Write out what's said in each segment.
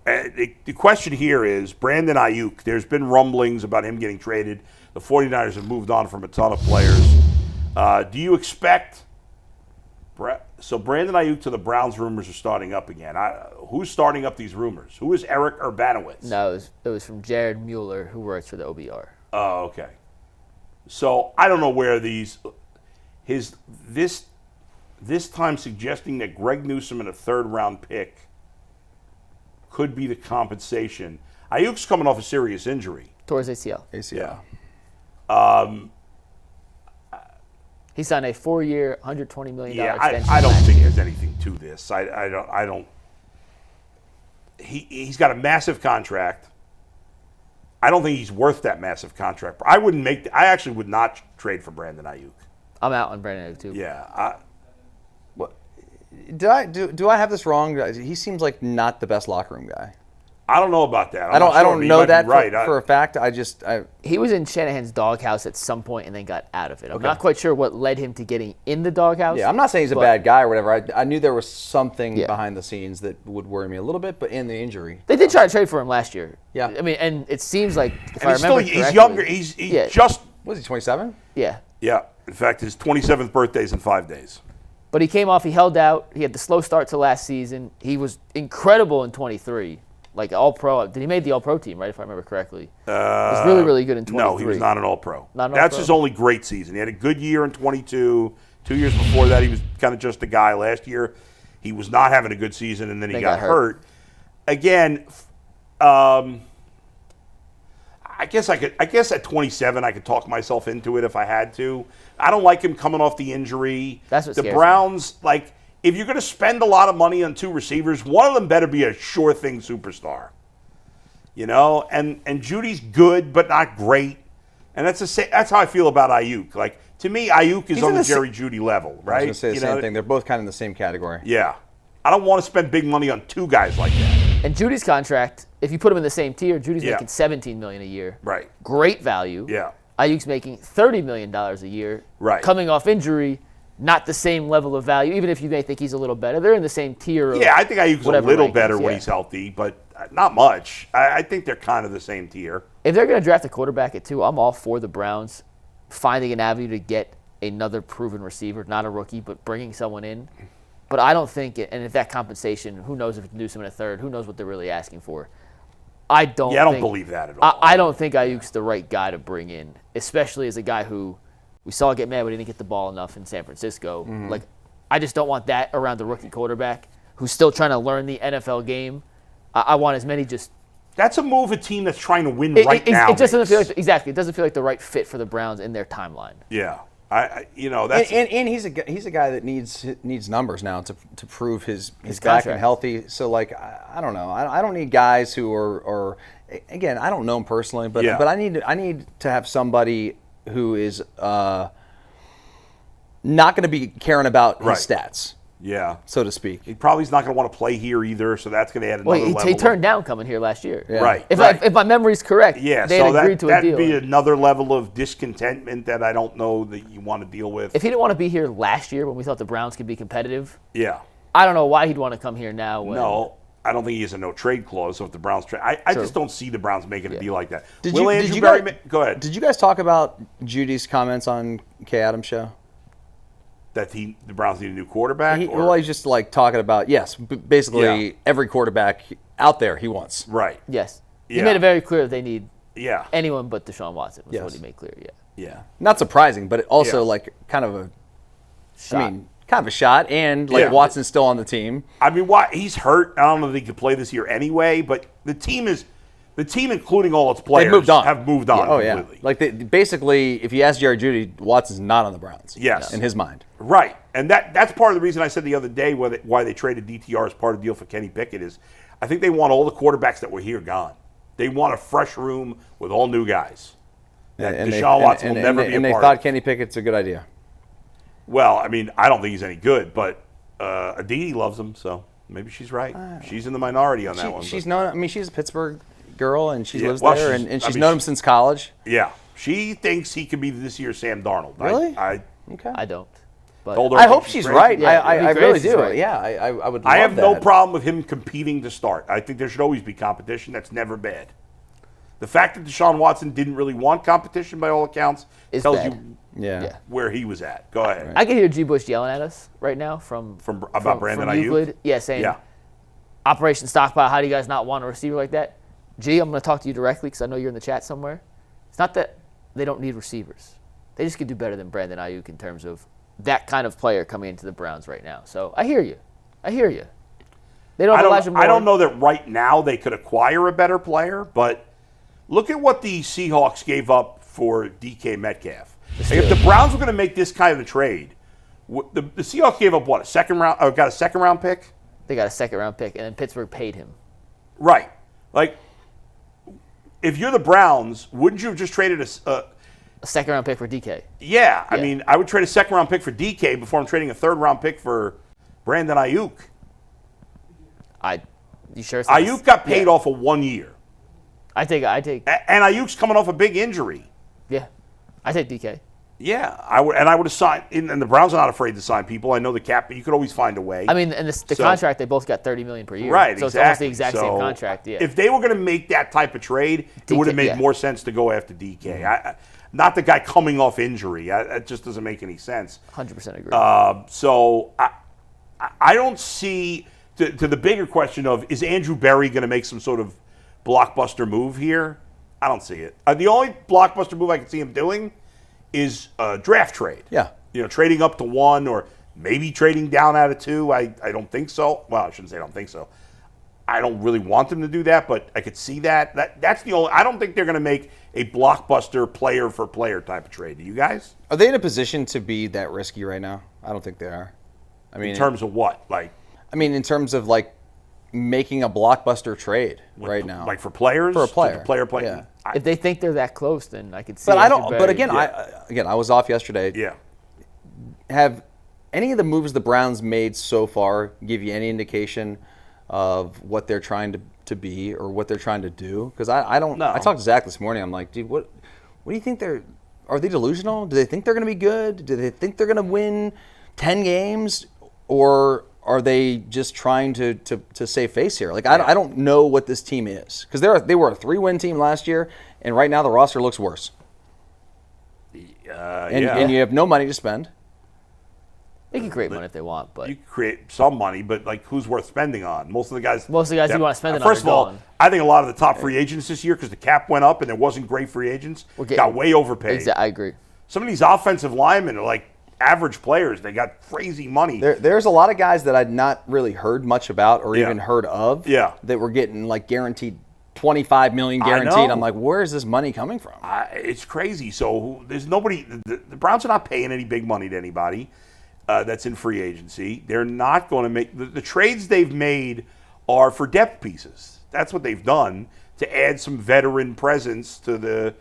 the question here is Brandon Aiyuk. There's been rumblings about him getting traded. The 49ers have moved on from a ton of players. Do you expect so Brandon Aiyuk to the Browns rumors are starting up again? Who's starting up these rumors? Who is Eric Urbanowitz? No, it was from Jared Mueller, who works for the OBR. Oh, okay. So I don't know where this time suggesting that Greg Newsome in a third-round pick could be the compensation. Ayuk's coming off a serious injury. Towards ACL. Yeah. He signed a 4-year, $120 million extension. I don't think there's anything to this. I don't. He's got a massive contract. I don't think he's worth that massive contract. I actually would not trade for Brandon Aiyuk. I'm out on Brandon Aiyuk too. Yeah. Do I have this wrong? He seems like not the best locker room guy. I don't know about that. I don't know that for a fact. He was in Shanahan's doghouse at some point and then got out of it. I'm Okay. not quite sure what led him to getting in the doghouse. Yeah, I'm not saying he's a bad guy or whatever. I knew there was something behind the scenes that would worry me a little bit, but in the injury. They did try to trade for him last year. Yeah. I mean, and it seems like, if And I remember he's correctly, younger. He's just. Was he 27? Yeah. Yeah. In fact, his 27th birthday's in 5 days. But he came off, he held out. He had the slow start to last season. He was incredible in 23. Like All-Pro. He made the All-Pro team, right, if I remember correctly. He was really, really good in 23. No, he was not an All-Pro. Not an That's All-Pro? his only great season. He had a good year in 22. 2 years before that, he was kind of just a guy. Last year, he was not having a good season, and then he got hurt. Again, I guess at 27, I could talk myself into it if I had to. I don't like him coming off the injury. That's what the scares Browns, like, if you're going to spend a lot of money on two receivers, one of them better be a sure thing superstar. You know, and Judy's good but not great, and that's how I feel about Aiyuk. Like, to me, Aiyuk is on the Jerry Jeudy level, right? I was going to say the same thing. They're both kind of in the same category. Yeah, I don't want to spend big money on two guys like that. And Judy's contract, if you put him in the same tier, Judy's making $17 million a year. Right. Great value. Yeah. Ayuk's making $30 million a year. Right. Coming off injury, not the same level of value, even if you may think he's a little better. They're in the same tier. Yeah, I think Ayuk's a little better when yeah. he's healthy, but not much. I think they're kind of the same tier. If they're going to draft a quarterback at 2, I'm all for the Browns finding an avenue to get another proven receiver, not a rookie, but bringing someone in. But I don't think, and if that compensation, who knows if it's Newsome in a third, who knows what they're really asking for. I don't believe that at all. I don't think Ayuk's the right guy to bring in, especially as a guy who we saw get mad when he didn't get the ball enough in San Francisco. Mm-hmm. Like, I just don't want that around the rookie quarterback who's still trying to learn the NFL game. I want as many just. That's a move a team that's trying to win now. It just doesn't feel like it doesn't feel like the right fit for the Browns in their timeline. Yeah, that's and he's a guy that needs numbers now to prove his back contract. and healthy. So like I don't know. I don't need guys who are again, I don't know him personally, but I need to have somebody who is not going to be caring about his stats. Yeah, so to speak. He probably is not going to want to play here either, so that's going to add another level. He turned down coming here last year. Yeah. Right. If my memory's correct, yeah, they so had agreed to a deal. That'd be another level of discontentment that I don't know that you want to deal with. If he didn't want to be here last year when we thought the Browns could be competitive, yeah, I don't know why he'd want to come here now. No, I don't think he has a no-trade clause, so if the Browns trade... I just don't see the Browns making a deal like that. Go ahead. Did you guys talk about Judy's comments on Kay Adams' show? That the Browns need a new quarterback? He's just like talking about, basically every quarterback out there he wants. Right. Yes. He made it very clear that they need Yeah. anyone but Deshaun Watson, was what he made clear, Yeah. Not surprising, but also like kind of a shot. I mean, kind of a shot, and like Watson's still on the team. I mean, he's hurt. I don't know if he could play this year anyway, but the team, including all its players, have moved on completely. Yeah. Like basically, if you ask Jerry Jeudy, Watson's not on the Browns. Yes. In his mind. Right. And that's part of the reason I said the other day why they traded DTR as part of the deal for Kenny Pickett is I think they want all the quarterbacks that were here gone. They want a fresh room with all new guys. Deshaun Watson will never be a part of. And they thought Kenny Pickett's a good idea. Well, I mean, I don't think he's any good, but Aditi loves him, so maybe she's right. She's in the minority on that one. She's a Pittsburgh girl, and she lives there, and she's known him since college. Yeah. She thinks he could be this year's Sam Darnold. Really? I don't. But Told her I hope think she's crazy. right. Yeah, it'd be I great really if she's do. right. Yeah, I would. I love have no that. problem with him competing to start. I think there should always be competition. That's never bad. The fact that Deshaun Watson didn't really want competition, by all accounts, Is tells bad. you Yeah. where he was at. Go ahead. I can hear G. Bush yelling at us right now About Brandon Aiyuk? Euclid. Yeah, saying Yeah. Operation Stockpile. How do you guys not want a receiver like that? G, I'm going to talk to you directly because I know you're in the chat somewhere. It's not that they don't need receivers. They just could do better than Brandon Aiyuk in terms of that kind of player coming into the Browns right now. So I hear you. They don't have Elijah Moore. I don't know that right now they could acquire a better player, but look at what the Seahawks gave up for DK Metcalf. Like, if the Browns were going to make this kind of a trade, the Seahawks gave up what, got a second round pick? They got a second-round pick, and then Pittsburgh paid him. Right. Like, if you're the Browns, wouldn't you have just traded A second-round pick for DK. Yeah, I mean, I would trade a second-round pick for DK before I'm trading a third-round pick for Brandon Aiyuk. You sure? Aiyuk got paid off of 1 year. I take. And Ayuk's coming off a big injury. Yeah, I take DK. Yeah, I would have signed. And the Browns are not afraid to sign people. I know the cap, but you could always find a way. I mean, and the contract, they both got $30 million per year. Right, so exactly. it's almost the exact same contract. Yeah. If they were going to make that type of trade, it would have made more sense to go after DK. Not the guy coming off injury. That just doesn't make any sense. 100% agree. So I don't see, to the bigger question of, is Andrew Berry going to make some sort of blockbuster move here? I don't see it. The only blockbuster move I can see him doing is a draft trade. Yeah. Trading up to 1 or maybe trading down out of 2. I don't think so. Well, I shouldn't say I don't think so. I don't really want them to do that, but I could see that. That's the only. I don't think they're going to make a blockbuster player for player type of trade. Do you guys? Are they in a position to be that risky right now? I don't think they are. I mean, In terms of what? in terms of like making a blockbuster trade right now. Like for players? For a player. Just a player play. Yeah. If they think they're that close, then I could see. But I don't. Andrew But Berry. again, I was off yesterday. Yeah. Have any of the moves the Browns made so far give you any indication of what they're trying to be or what they're trying to do? Because I don't. No. I talked to Zach this morning. I'm like, dude, what do you think they're? Are they delusional? Do they think they're going to be good? Do they think they're going to win 10 games, or are they just trying to save face here? Like I don't know what this team is, because they were a 3-win team last year, and right now the roster looks worse. And you have no money to spend. They can create money if they want, but You can create some money, but who's worth spending on? Most of the guys you want to spend it on. First of all, I think a lot of the top free agents this year, because the cap went up and there wasn't great free agents, got way overpaid. I agree. Some of these offensive linemen are like average players. They got crazy money. There's a lot of guys that I'd not really heard much about or even heard of that were getting like guaranteed $25 million guaranteed. I'm like, where is this money coming from? It's crazy. So there's nobody. The Browns are not paying any big money to anybody that's in free agency. They're not going to make the trades they've made are for depth pieces. That's what they've done to add some veteran presence to the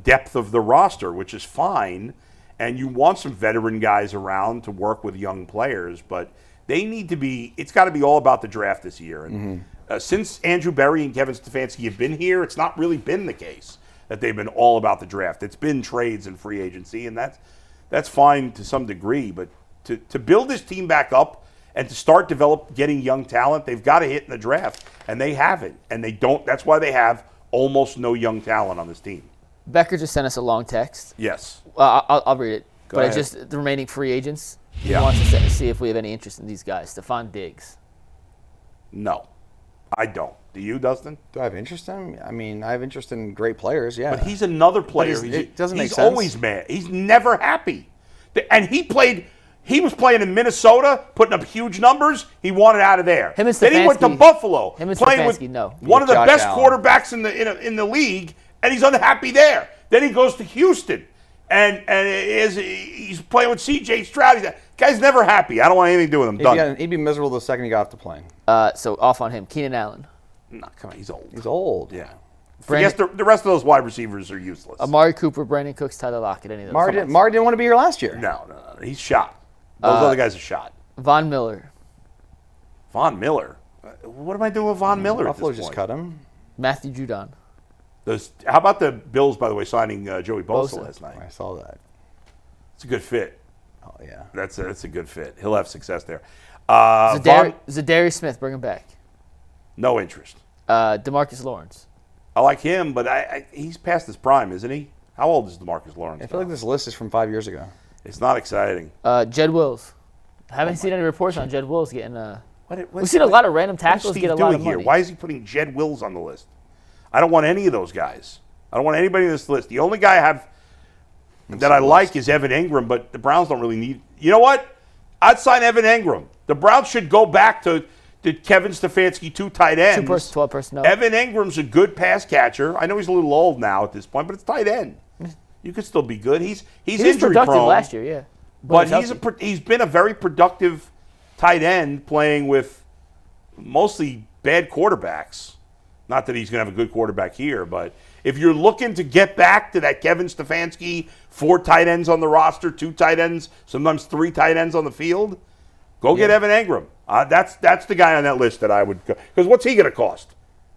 depth of the roster, which is fine. And you want some veteran guys around to work with young players, but they need to be. It's got to be all about the draft this year. And since Andrew Berry and Kevin Stefanski have been here, it's not really been the case that they've been all about the draft. It's been trades and free agency, and that's fine to some degree. But to build this team back up and to start getting young talent, they've got to hit in the draft, and they haven't. And they don't. That's why they have almost no young talent on this team. Becker just sent us a long text. Yes. I'll read it. Go ahead. It's just the remaining free agents. Yeah. He wants to see if we have any interest in these guys. Stephon Diggs. No, I don't. Do you, Dustin? Do I have interest in him? I mean, I have interest in great players, yeah. But he's another player. It doesn't make he's sense. always mad. He's never happy. And he was playing in Minnesota, putting up huge numbers. He wanted out of there. Him and then he went to Stefanski- Buffalo, him and playing with Stefanski, no. one of the Josh best Allen. quarterbacks in the league, and he's unhappy there. Then he goes to Houston, and he's playing with C.J. Stroud. Guy's never happy. I don't want anything to do with him. Done. He'd be miserable the second he got off the plane. So off on him. Keenan Allen. No, come on, he's old. He's old. Yeah. Brandon- The rest of those wide receivers are useless. Amari Cooper, Brandon Cooks, Tyler Lockett, any of those. Mari didn't want to be here last year. No. He's shot. Those other guys are shot. Von Miller. Von Miller. What am I doing with Von Miller at Buffalo this just point? cut him. Matthew Judon. How about the Bills, by the way, signing Joey Bosa Bosa. last night? I saw that. It's a good fit. Oh, yeah. That's a good fit. He'll have success there. Zadarius Smith, bring him back. No interest. DeMarcus Lawrence. I like him, but he's past his prime, isn't he? How old is DeMarcus Lawrence? I feel like this list is from 5 years ago. It's not exciting. Jed Wills. Haven't seen any reports on Jed Wills getting We've seen a lot of random tackles get a lot of money. Here? Why is he putting Jed Wills on the list? I don't want any of those guys. I don't want anybody on this list. The only guy I have that I like is Evan Engram, but the Browns don't really need. You know what? I'd sign Evan Engram. The Browns should go back to Kevin Stefanski, 2 tight ends. 12 personnel. Evan Engram's a good pass catcher. I know he's a little old now at this point, but it's tight end. You could still be good. He's injury productive prone last year, yeah. But he's been a very productive tight end playing with mostly bad quarterbacks. Not that he's going to have a good quarterback here, but if you're looking to get back to that Kevin Stefanski, 4 tight ends on the roster, 2 tight ends, sometimes 3 tight ends on the field, go get Evan Engram. That's the guy on that list that I would go. Because what's he going to cost?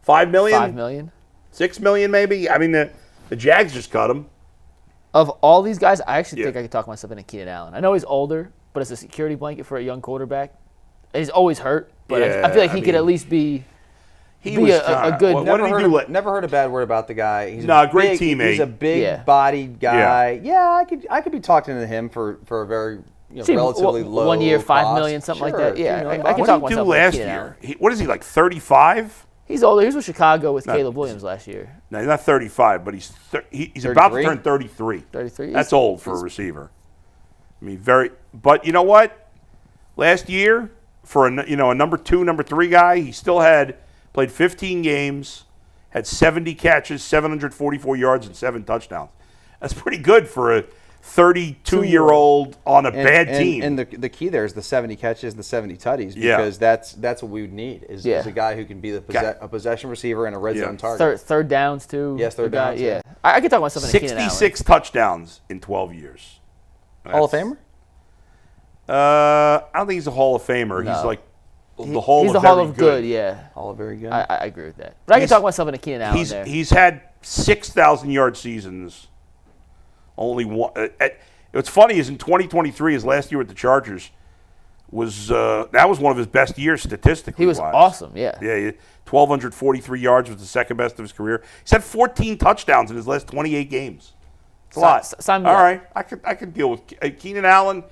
$5 million? $5 million. $6 million maybe? I mean, the Jags just cut him. Of all these guys, I actually think I could talk myself into Keenan Allen. I know he's older, but it's a security blanket for a young quarterback. He's always hurt, but I feel like he could at least be a good. Never heard a bad word about the guy. He's a great teammate. He's a big-bodied guy. Yeah, I could be talking to him for a very relatively low 1 year, cost. $5 million, something like that. Yeah, I can What talk did he do myself last into Keenan year? Allen. What is he, like 35? He's older. He was with Chicago with Caleb Williams last year. No, he's not 35, but he's about to turn 33. 33. That's old for a receiver. I mean, but you know what? Last year, for a number 2, number 3 guy, he still played 15 games, had 70 catches, 744 yards, and 7 touchdowns. That's pretty good for a 32-year-old on a bad team. And the key there is the 70 catches, the 70 tutties, because that's what we would need is a guy who can be a possession receiver and a red zone target. Third downs too. Yes, third downs. Yeah, I could talk about something. 66 touchdowns in 12 years. Hall of Famer? I don't think he's a Hall of Famer. No. He's like the Hall he's of the Hall very of good. Yeah, Hall of very good. I agree with that. But I can talk about something to Keenan Allen there. He's had 6,000-yard seasons. Only one. What's funny is in 2023, his last year with the Chargers, that was one of his best years statistically. He was awesome, yeah. Yeah, 1,243 yards was the second best of his career. He's had 14 touchdowns in his last 28 games. It's a lot. All right, I could deal with Keenan Allen.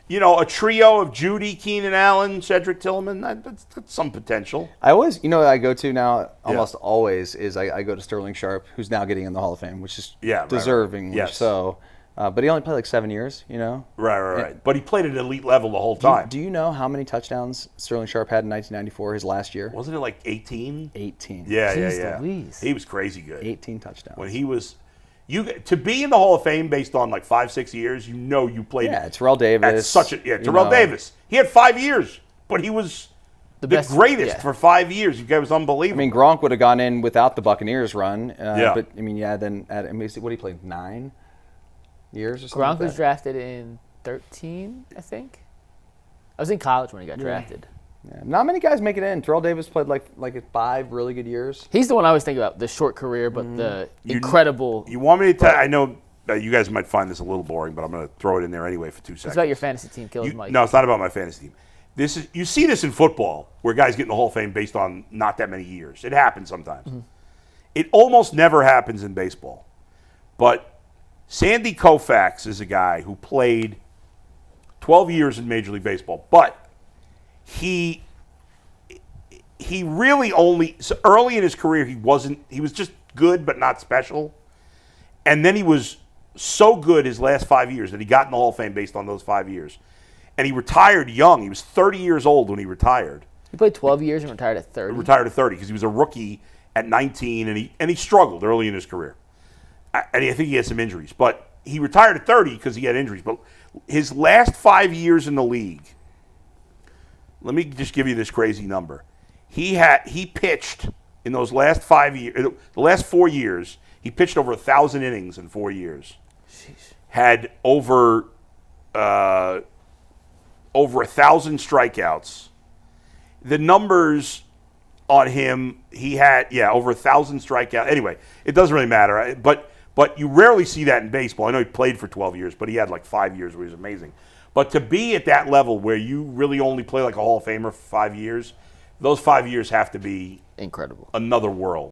A trio of Judy, Keenan Allen, Cedric Tillman. That's some potential. I always, I go to now almost always is I go to Sterling Sharp, who's now getting in the Hall of Fame, which is deserving. Right. Yes. So. But he only played like 7 years, Right. But he played at elite level the whole time. Do you know how many touchdowns Sterling Sharp had in 1994, his last year? Wasn't it like 18? 18. Yeah. Louise. He was crazy good. 18 touchdowns. When he was, to be in the Hall of Fame based on like 5-6 years, you played. Yeah, Terrell Davis. Terrell Davis. He had 5 years, but he was the greatest for 5 years. You guy was unbelievable. I mean, Gronk would have gone in without the Buccaneers run. But then what he played 9 years or something. Gronk was drafted in 13, I think. I was in college when he got drafted. Yeah. Not many guys make it in. Terrell Davis played like 5 really good years. He's the one I always think about, the short career, but the incredible. You want me to tell? I know you guys might find this a little boring, but I'm going to throw it in there anyway for 2 seconds. It's about your fantasy team, Killers Mike. No, it's not about my fantasy team. You see this in football, where guys get in the Hall of Fame based on not that many years. It happens sometimes. Mm-hmm. It almost never happens in baseball, but Sandy Koufax is a guy who played 12 years in Major League Baseball, but he really so early in his career he was just good but not special. And then he was so good his last 5 years that he got in the Hall of Fame based on those 5 years. And he retired young. He was 30 years old when he retired. He played 12 years and retired at 30. Retired at 30 because he was a rookie at 19 and he struggled early in his career. And I think he had some injuries, but he retired at 30 because he had injuries. But his last 5 years in the league, let me just give you this crazy number. He pitched in those last 5 years, the last 4 years, he pitched over 1,000 innings in 4 years. Jeez. Had over 1,000 strikeouts. The numbers on him, he had over 1,000 strikeouts. Anyway, it doesn't really matter, but you rarely see that in baseball. I know he played for 12 years, but he had like 5 years where he was amazing. But to be at that level where you really only play like a Hall of Famer for 5 years, those 5 years have to be Incredible. another world.